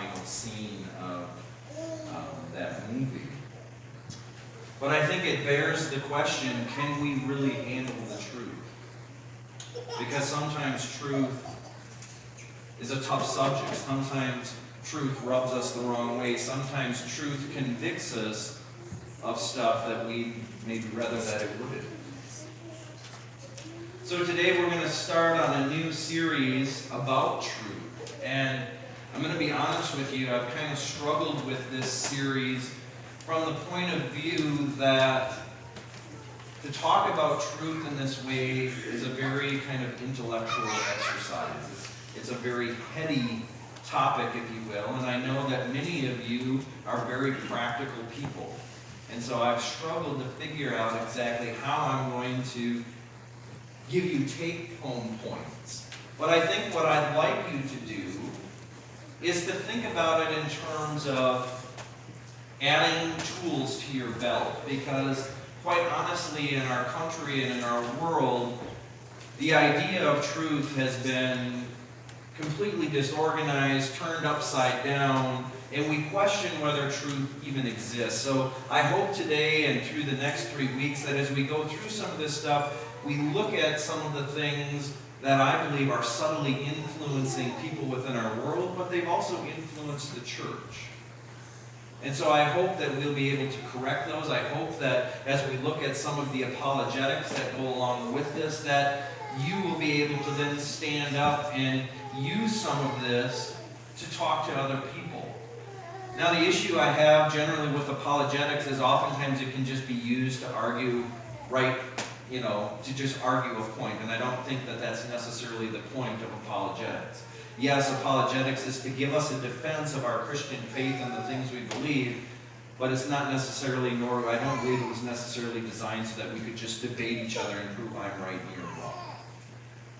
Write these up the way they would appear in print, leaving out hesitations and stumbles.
final scene of that movie. But I think it bears the question, can we really handle the truth? Because sometimes truth is a tough subject. Sometimes truth rubs us the wrong way. Sometimes truth convicts us of stuff that we maybe rather that it wouldn't. So today we're going to start on a new series about truth. And I'm going to be honest with you, I've kind of struggled with this series from the point of view that to talk about truth in this way is a very kind of intellectual exercise. It's a very heady topic, if you will, and I know that many of you are very practical people. And so I've struggled to figure out exactly how I'm going to give you take-home points. But I think what I'd like you to do is to think about it in terms of adding tools to your belt, because quite honestly, in our country and in our world, the idea of truth has been completely disorganized, turned upside down, and we question whether truth even exists. So I hope today and through the next 3 weeks that as we go through some of this stuff, we look at some of the things that I believe are subtly influencing people within our world, but they've also influenced the church. And so I hope that we'll be able to correct those. I hope that as we look at some of the apologetics that go along with this, that you will be able to then stand up and use some of this to talk to other people. Now, the issue I have generally with apologetics is oftentimes it can just be used to argue to just argue a point, and I don't think that that's necessarily the point of apologetics. Yes, apologetics is to give us a defense of our Christian faith and the things we believe, but it's not necessarily, nor I don't believe it was necessarily designed so that we could just debate each other and prove I'm right and you're wrong.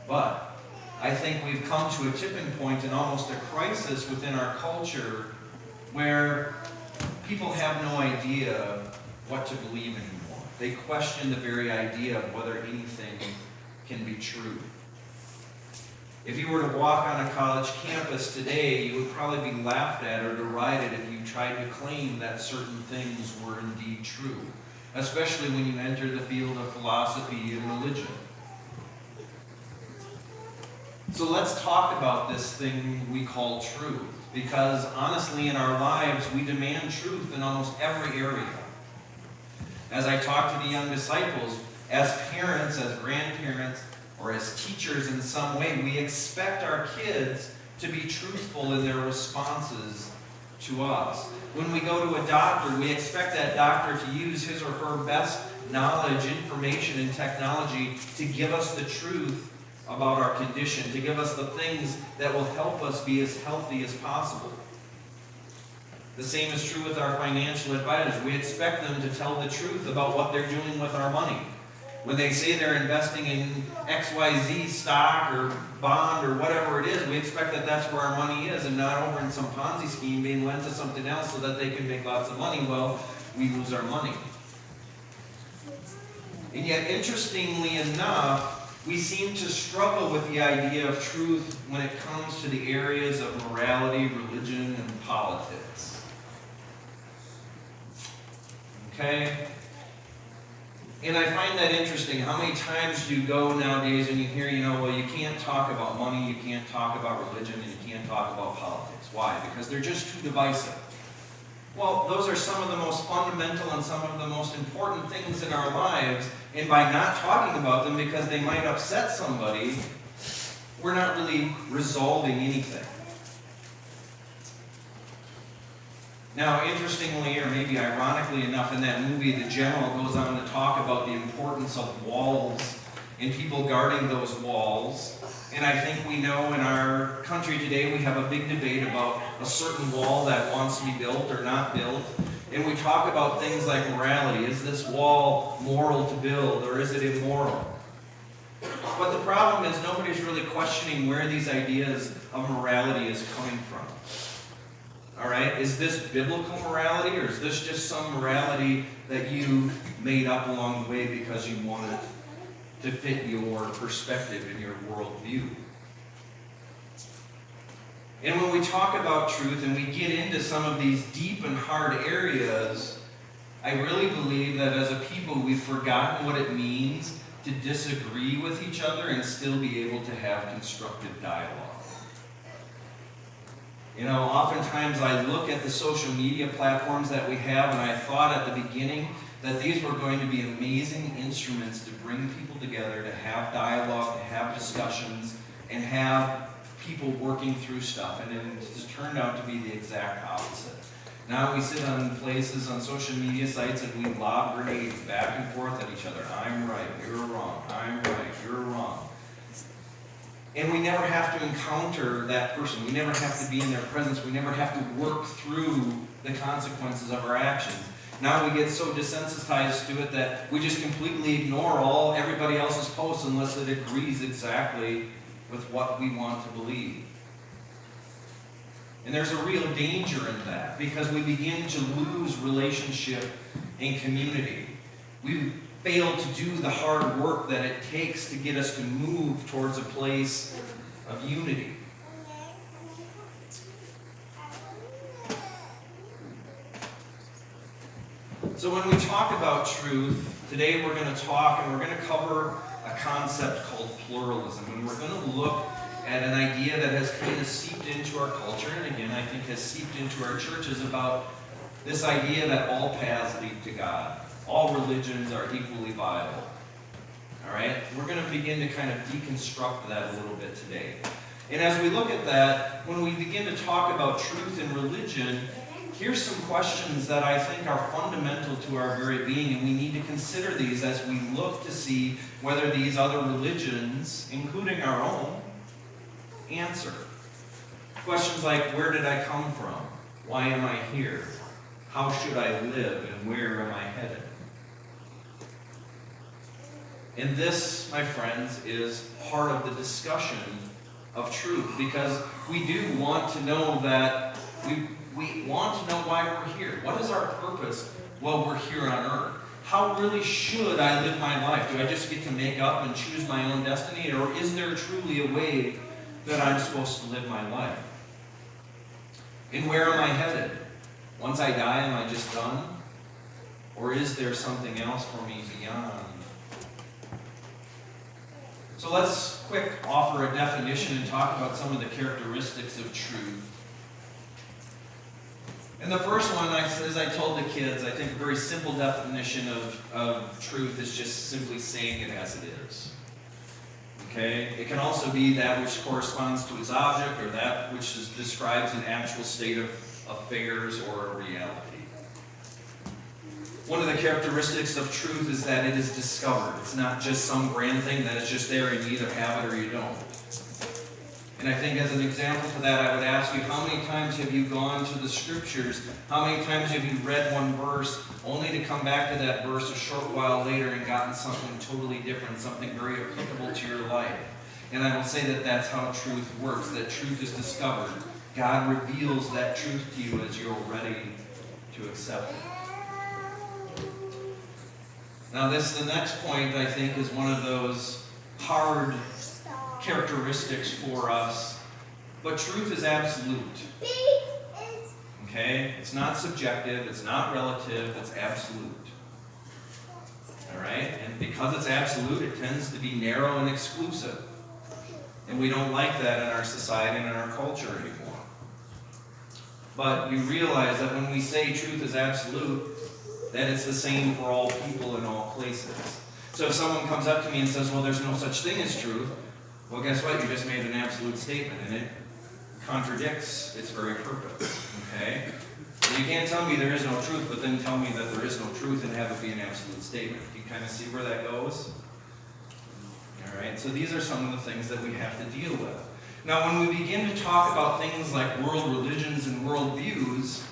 But I think we've come to a tipping point and almost a crisis within our culture where people have no idea what to believe anymore. They question the very idea of whether anything can be true. If you were to walk on a college campus today, you would probably be laughed at or derided if you tried to claim that certain things were indeed true, especially when you enter the field of philosophy and religion. So let's talk about this thing we call truth, because honestly in our lives we demand truth in almost every area. As I talk to the young disciples, as parents, as grandparents, or as teachers in some way, we expect our kids to be truthful in their responses to us. When we go to a doctor, we expect that doctor to use his or her best knowledge, information, and technology to give us the truth about our condition, to give us the things that will help us be as healthy as possible. The same is true with our financial advisors. We expect them to tell the truth about what they're doing with our money. When they say they're investing in XYZ stock or bond or whatever it is, we expect that that's where our money is and not over in some Ponzi scheme being lent to something else so that they can make lots of money. Well, we lose our money. And yet, interestingly enough, we seem to struggle with the idea of truth when it comes to the areas of morality, religion, and politics. Okay? And I find that interesting. How many times do you go nowadays and you hear, well, you can't talk about money, you can't talk about religion, and you can't talk about politics. Why? Because they're just too divisive. Well, those are some of the most fundamental and some of the most important things in our lives, and by not talking about them because they might upset somebody, we're not really resolving anything. Now, interestingly, or maybe ironically enough, in that movie, the general goes on to talk about the importance of walls and people guarding those walls. And I think we know in our country today we have a big debate about a certain wall that wants to be built or not built. And we talk about things like morality. Is this wall moral to build or is it immoral? But the problem is nobody's really questioning where these ideas of morality is coming from. All right, is this biblical morality or is this just some morality that you made up along the way because you wanted to fit your perspective and your worldview? And when we talk about truth and we get into some of these deep and hard areas, I really believe that as a people we've forgotten what it means to disagree with each other and still be able to have constructive dialogue. You know, oftentimes I look at the social media platforms that we have, and I thought at the beginning that these were going to be amazing instruments to bring people together, to have dialogue, to have discussions, and have people working through stuff. And it has turned out to be the exact opposite. Now we sit on places on social media sites and we lob grenades back and forth at each other. I'm right, you're wrong. I'm right, you're wrong. And we never have to encounter that person. We never have to be in their presence. We never have to work through the consequences of our actions. Now we get so desensitized to it that we just completely ignore everybody else's posts unless it agrees exactly with what we want to believe. And there's a real danger in that because we begin to lose relationship and community. We fail to do the hard work that it takes to get us to move towards a place of unity. So when we talk about truth, today we're going to talk and we're going to cover a concept called pluralism. And we're going to look at an idea that has kind of seeped into our culture, and again, I think has seeped into our churches about this idea that all paths lead to God. All religions are equally viable. All right? We're going to begin to kind of deconstruct that a little bit today. And as we look at that, when we begin to talk about truth and religion, here's some questions that I think are fundamental to our very being, and we need to consider these as we look to see whether these other religions, including our own, answer. Questions like, where did I come from? Why am I here? How should I live, and where am I headed? And this, my friends, is part of the discussion of truth, because we do want to know that we want to know why we're here. What is our purpose while we're here on earth? How really should I live my life? Do I just get to make up and choose my own destiny, or is there truly a way that I'm supposed to live my life? And where am I headed? Once I die, am I just done? Or is there something else for me beyond? So let's quick offer a definition and talk about some of the characteristics of truth. And the first one, as I told the kids, I think a very simple definition of truth is just simply saying it as it is. Okay? It can also be that which corresponds to its object, or that which describes an actual state of affairs or a reality. One of the characteristics of truth is that it is discovered. It's not just some grand thing that is just there and you either have it or you don't. And I think as an example for that, I would ask you, how many times have you gone to the scriptures? How many times have you read one verse only to come back to that verse a short while later and gotten something totally different, something very applicable to your life? And I will say that that's how truth works, that truth is discovered. God reveals that truth to you as you're ready to accept it. Now the next point, I think, is one of those hard characteristics for us, but truth is absolute. Okay? It's not subjective, it's not relative, it's absolute. Alright? And because it's absolute, it tends to be narrow and exclusive. And we don't like that in our society and in our culture anymore. But you realize that when we say truth is absolute, that it's the same for all people in all places. So if someone comes up to me and says, well, there's no such thing as truth, well, guess what? You just made an absolute statement, and it contradicts its very purpose. Okay? So you can't tell me there is no truth, but then tell me that there is no truth and have it be an absolute statement. Do you kind of see where that goes? All right? So these are some of the things that we have to deal with. Now, when we begin to talk about things like world religions and world views,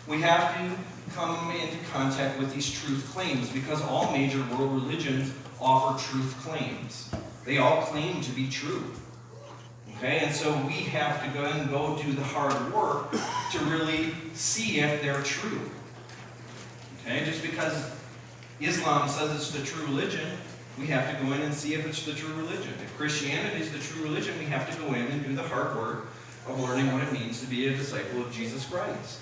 we have to come into contact with these truth claims, because all major world religions offer truth claims. They all claim to be true. Okay, and so we have to go do the hard work to really see if they're true. Okay, just because Islam says it's the true religion, we have to go in and see if it's the true religion. If Christianity is the true religion, we have to go in and do the hard work of learning what it means to be a disciple of Jesus Christ.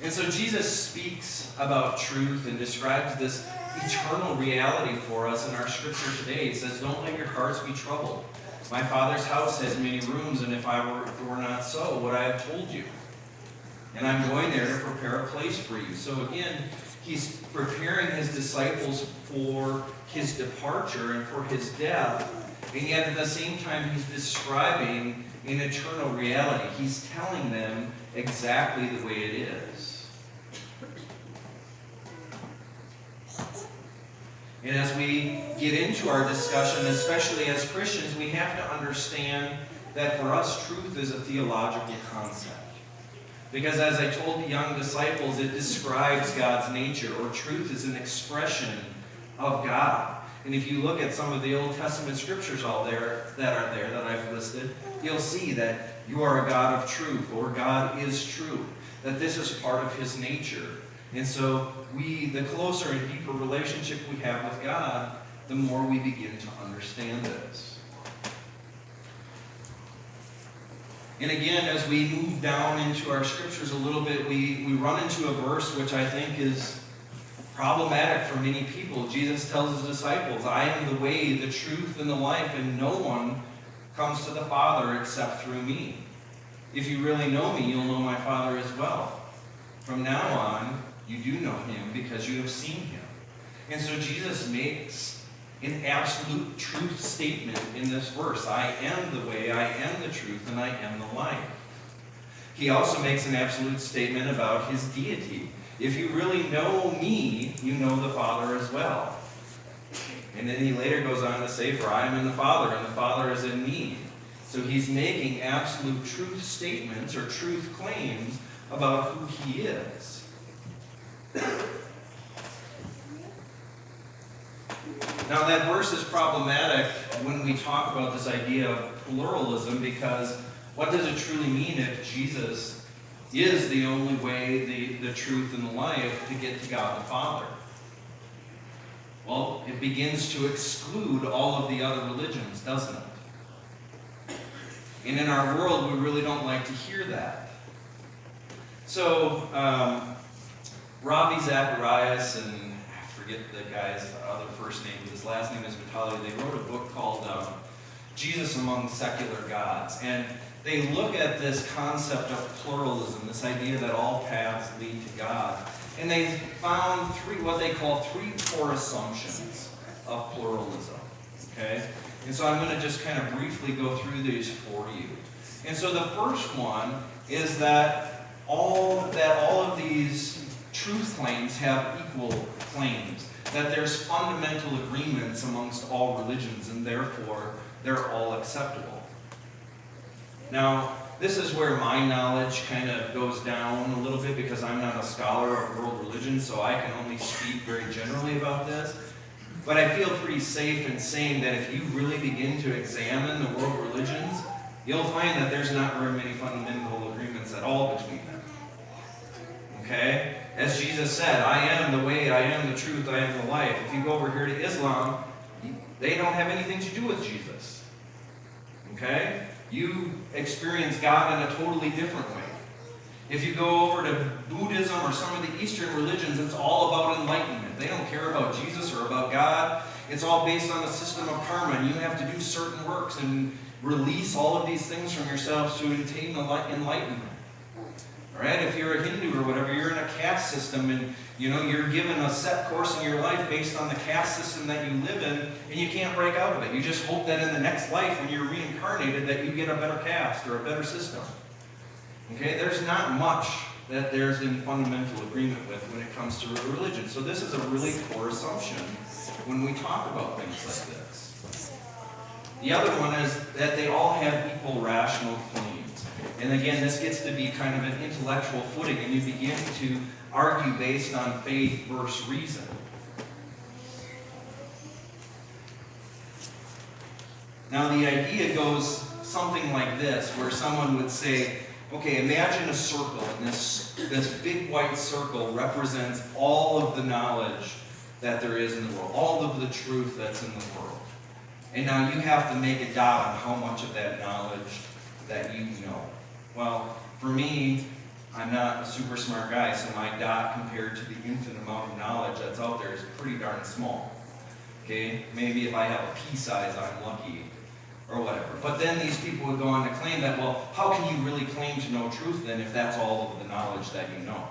And so Jesus speaks about truth and describes this eternal reality for us in our scripture today. He says, don't let your hearts be troubled. My Father's house has many rooms, and if it were not so, would I have told you? And I'm going there to prepare a place for you. So again, he's preparing his disciples for his departure and for his death. And yet at the same time, he's describing an eternal reality. He's telling them exactly the way it is. And as we get into our discussion, especially as Christians, we have to understand that for us, truth is a theological concept. Because as I told the young disciples, it describes God's nature, or truth is an expression of God. And if you look at some of the Old Testament scriptures that I've listed, you'll see that you are a God of truth, or God is true, that this is part of his nature. And so the closer and deeper relationship we have with God, the more we begin to understand this. And again, as we move down into our scriptures a little bit, we run into a verse which I think is problematic for many people. Jesus tells his disciples, I am the way, the truth, and the life, and no one comes to the Father except through me. If you really know me, you'll know my Father as well. From now on, you do know him because you have seen him. And so Jesus makes an absolute truth statement in this verse. I am the way, I am the truth, and I am the life. He also makes an absolute statement about his deity. If you really know me, you know the Father as well. And then he later goes on to say, for I am in the Father, and the Father is in me. So he's making absolute truth statements or truth claims about who he is. Now that verse is problematic when we talk about this idea of pluralism, because what does it truly mean if Jesus is the only way, the truth, and the life to get to God the Father? Well, it begins to exclude all of the other religions, doesn't it? And in our world, we really don't like to hear that. So, Ravi Zacharias, and I forget the guy's other first name, but his last name is Vitali, they wrote a book called Jesus Among Secular Gods. And they look at this concept of pluralism, this idea that all paths lead to God. And they found what they call three core assumptions of pluralism. Okay? And so I'm going to just kind of briefly go through these for you. And so the first one is that all of these truth claims have equal claims, that there's fundamental agreements amongst all religions, and therefore they're all acceptable. Now, this is where my knowledge kind of goes down a little bit, because I'm not a scholar of world religion, so I can only speak very generally about this. But I feel pretty safe in saying that if you really begin to examine the world religions, you'll find that there's not very many fundamental agreements at all between them. Okay? As Jesus said, I am the way, I am the truth, I am the life. If you go over here to Islam, they don't have anything to do with Jesus. Okay? You experience God in a totally different way. If you go over to Buddhism or some of the Eastern religions, it's all about enlightenment. They don't care about Jesus or about God. It's all based on a system of karma, and you have to do certain works and release all of these things from yourselves to attain enlightenment. All right? If you're a Hindu or whatever, you're in a caste system, and you're given a set course in your life based on the caste system that you live in, and you can't break out of it. You just hope that in the next life, when you're reincarnated, that you get a better caste or a better system. Okay? There's not much that there's in fundamental agreement with when it comes to religion. So this is a really core assumption when we talk about things like this. The other one is that they all have equal rational claims. And again, this gets to be kind of an intellectual footing, and you begin to argue based on faith versus reason. Now the idea goes something like this, where someone would say, okay, imagine a circle, and this big white circle represents all of the knowledge that there is in the world, all of the truth that's in the world. And now you have to make a dot on how much of that knowledge that you know. Well, for me, I'm not a super smart guy, so my dot compared to the infinite amount of knowledge that's out there is pretty darn small. Okay? Maybe if I have a pea size, I'm lucky, or whatever. But then these people would go on to claim that, well, how can you really claim to know truth then if that's all of the knowledge that you know?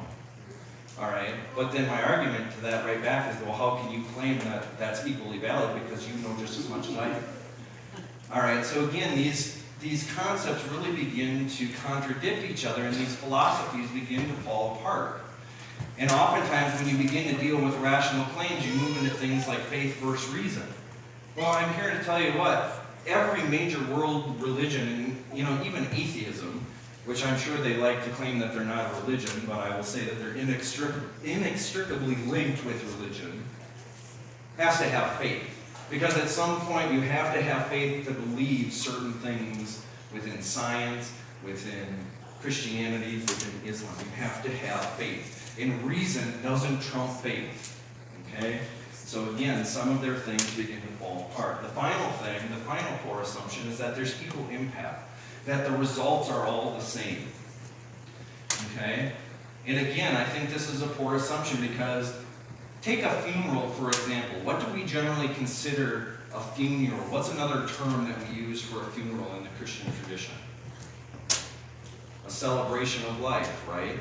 All right? But then my argument to that right back is, well, how can you claim that that's equally valid because you know just as much as I do? All right, so again, these concepts really begin to contradict each other, and these philosophies begin to fall apart. And oftentimes when you begin to deal with rational claims, you move into things like faith versus reason. Well, I'm here to tell you what, every major world religion, and even atheism, which I'm sure they like to claim that they're not a religion, but I will say that they're inextricably linked with religion, has to have faith. Because at some point you have to have faith to believe certain things within science, within Christianity, within Islam. You have to have faith. And reason doesn't trump faith. Okay? So again, some of their things begin to fall apart. The final thing, the final core assumption is that there's equal impact. That the results are all the same. Okay? And again, I think this is a poor assumption because take a funeral, for example. What do we generally consider a funeral? What's another term that we use for a funeral in the Christian tradition? A celebration of life, right?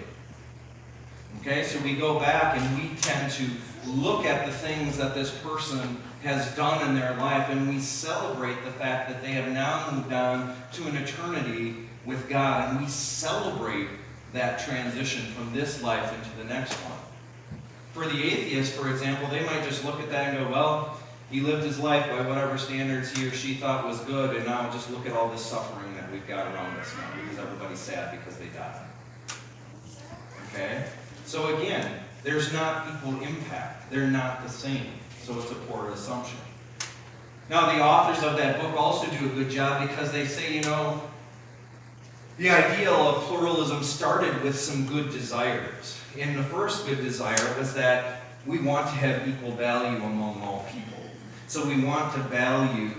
Okay, so we go back and we tend to look at the things that this person has done in their life, and we celebrate the fact that they have now moved on to an eternity with God, and we celebrate that transition from this life into the next one. For the atheist, for example, they might just look at that and go, well, he lived his life by whatever standards he or she thought was good, and now just look at all this suffering that we've got around us now because everybody's sad because they died. Okay? So again, there's not equal impact. They're not the same. So it's a poor assumption. Now, the authors of that book also do a good job because they say, the ideal of pluralism started with some good desires. And the first good desire was that we want to have equal value among all people. So we want to value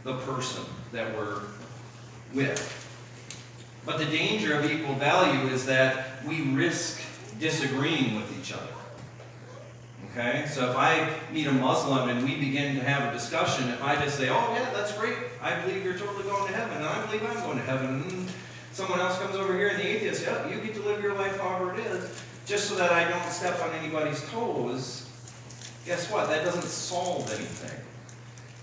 the person that we're with. But the danger of equal value is that we risk disagreeing with each other. Okay? So if I meet a Muslim and we begin to have a discussion, if I just say, oh yeah, that's great, I believe you're totally going to heaven, and I believe I'm going to heaven, and someone else comes over here and the atheist, yeah, you get to live your life however it is, just so that I don't step on anybody's toes, guess what? That doesn't solve anything.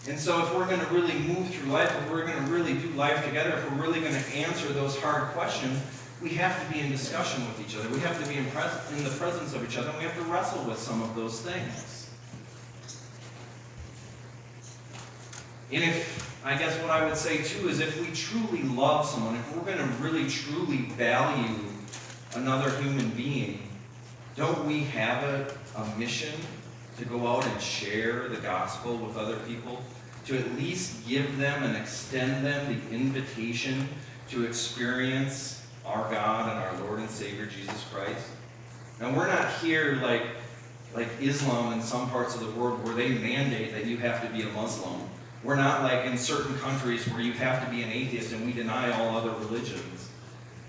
And so if we're going to really move through life, if we're going to really do life together, if we're really going to answer those hard questions, we have to be in discussion with each other. We have to be in the presence of each other, and we have to wrestle with some of those things. And I guess what I would say too is if we truly love someone, if we're going to really truly value another human being, don't we have a mission to go out and share the gospel with other people? To at least give them and extend them the invitation to experience our God and our Lord and Savior Jesus Christ? Now, we're not here like Islam in some parts of the world where they mandate that you have to be a Muslim. We're not like in certain countries where you have to be an atheist and we deny all other religions.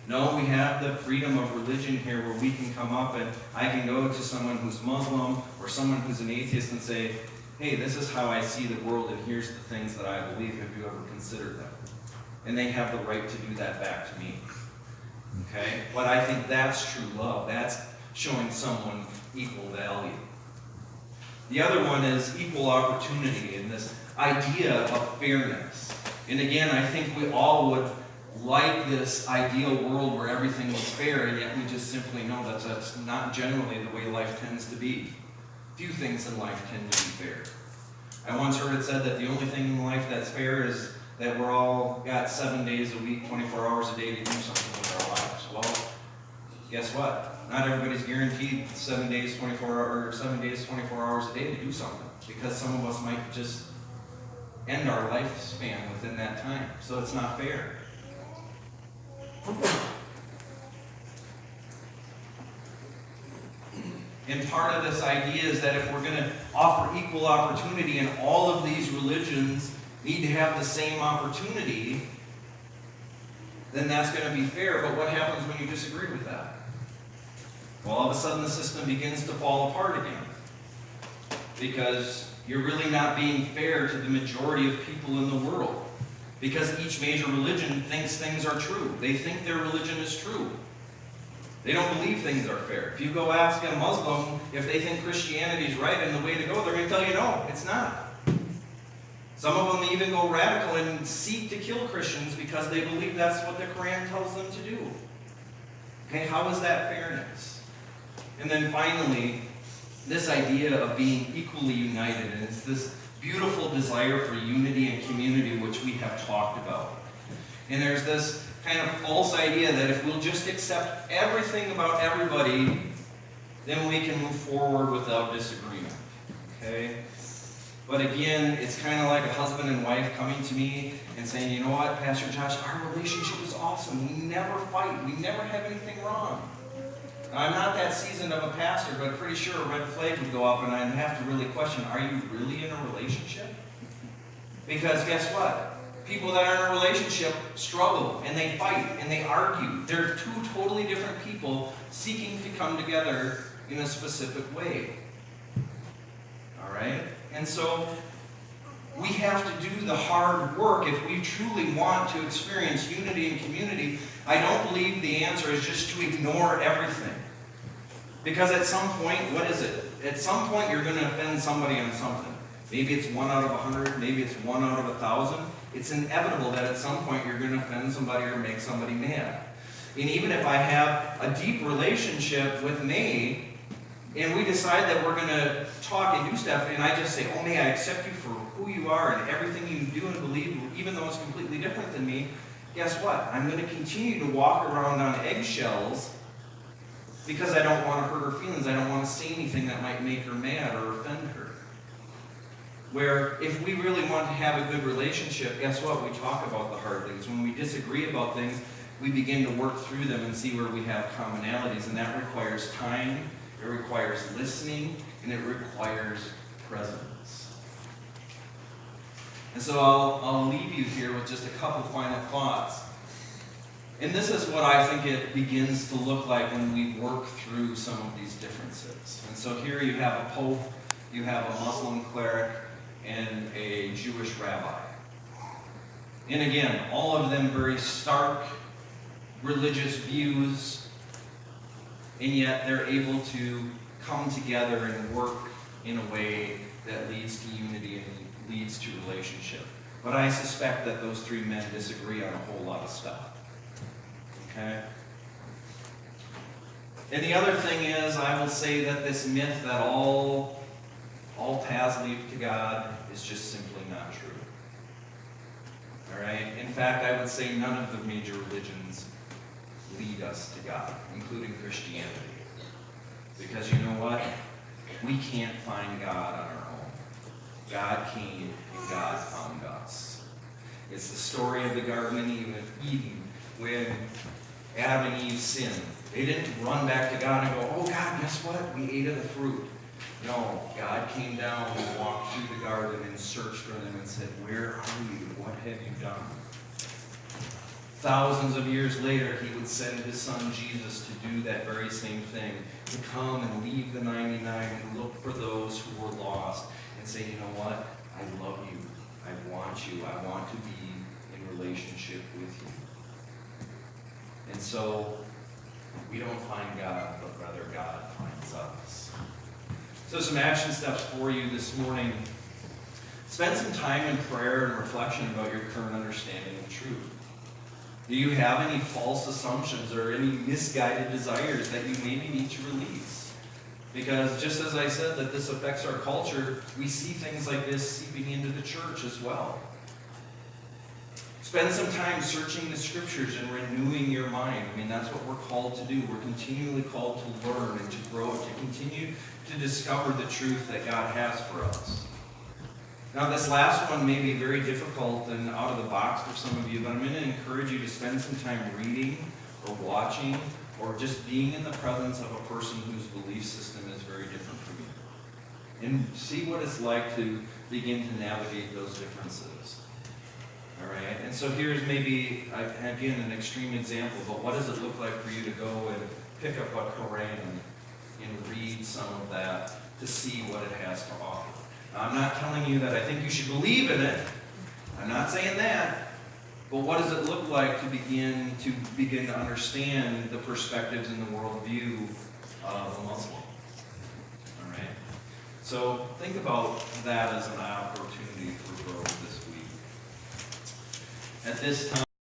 No, we have the freedom of religion here where we can come up and I can go to someone who's Muslim or someone who's an atheist and say, hey, this is how I see the world and here's the things that I believe. Have you ever considered them? And they have the right to do that back to me. Okay? But I think that's true love. That's showing someone equal value. The other one is equal opportunity and this idea of fairness. And again, I think we all would like this ideal world where everything was fair, and yet we just simply know that that's not generally the way life tends to be. Few things in life tend to be fair. I once heard it said that the only thing in life that's fair is that we're all got 7 days a week, 24 hours a day to do something with our lives. Well, guess what? Not everybody's guaranteed 7 days, 24 hours a day to do something, because some of us might just end our lifespan within that time. So it's not fair. And part of this idea is that if we're going to offer equal opportunity, and all of these religions need to have the same opportunity, then that's going to be fair. But what happens when you disagree with that? Well, all of a sudden the system begins to fall apart again. Because you're really not being fair to the majority of people in the world. Because each major religion thinks things are true. They think their religion is true. They don't believe things are fair. If you go ask a Muslim if they think Christianity is right and the way to go, they're going to tell you no, it's not. Some of them even go radical and seek to kill Christians because they believe that's what the Quran tells them to do. Okay, how is that fairness? And then finally, this idea of being equally united, and it's this beautiful desire for unity and community which we have talked about. And there's this kind of false idea that if we'll just accept everything about everybody, then we can move forward without disagreement. Okay? But again, it's kind of like a husband and wife coming to me and saying, you know what, Pastor Josh, our relationship is awesome. We never fight. We never have anything wrong. Now, I'm not that seasoned of a pastor, but I'm pretty sure a red flag would go up and I'd have to really question, are you really in a relationship? Because guess what? People that are in a relationship struggle and they fight and they argue. They're two totally different people seeking to come together in a specific way. All right? And so we have to do the hard work if we truly want to experience unity and community. I don't believe the answer is just to ignore everything. Because at some point, what is it? At some point you're going to offend somebody on something. Maybe it's 1 out of 100, maybe it's 1 out of 1,000. It's inevitable that at some point you're going to offend somebody or make somebody mad. And even if I have a deep relationship with May, and we decide that we're going to talk and do stuff, and I just say, oh, May, I accept you for who you are and everything you do and believe, even though it's completely different than me, guess what? I'm going to continue to walk around on eggshells because I don't want to hurt her feelings. I don't want to say anything that might make her mad or offend her. Where if we really want to have a good relationship, guess what? We talk about the hard things. When we disagree about things, we begin to work through them and see where we have commonalities, and that requires time. It requires listening, and it requires presence. And so I'll leave you here with just a couple final thoughts. And this is what I think it begins to look like when we work through some of these differences. And so here you have a pope, you have a Muslim cleric, and a Jewish rabbi. And again, all of them very stark religious views, and yet they're able to come together and work in a way that leads to unity and leads to relationship. But I suspect that those three men disagree on a whole lot of stuff. Okay? And the other thing is, I will say that this myth that all paths lead to God is just simply not true. All right? In fact, I would say none of the major religions lead us to God, including Christianity. Because you know what? We can't find God on our own. God came and God found us. It's the story of the Garden of Eden when Adam and Eve sinned. They didn't run back to God and go, oh God, guess what? We ate of the fruit. No, God came down and walked through the garden and searched for them and said, where are you? What have you done? Thousands of years later, he would send his son Jesus to do that very same thing, to come and leave the 99 and look for those who were lost and say, you know what? I love you. I want you. I want to be in relationship with you. And so, we don't find God, but rather God finds us. So some action steps for you this morning. Spend some time in prayer and reflection about your current understanding of truth. Do you have any false assumptions or any misguided desires that you maybe need to release? Because just as I said that this affects our culture, we see things like this seeping into the church as well. Spend some time searching the scriptures and renewing your mind. I mean, that's what we're called to do. We're continually called to learn and to grow, to continue to discover the truth that God has for us. Now, this last one may be very difficult and out of the box for some of you, but I'm going to encourage you to spend some time reading or watching or just being in the presence of a person whose belief system is very different from you. And see what it's like to begin to navigate those differences. All right, and so here's maybe, again, an extreme example, but what does it look like for you to go and pick up a Quran and read some of that to see what it has to offer? Now, I'm not telling you that I think you should believe in it. I'm not saying that. But what does it look like to begin to understand the perspectives and the worldview of a Muslim? All right. So think about that as an opportunity for growth this week. At this time.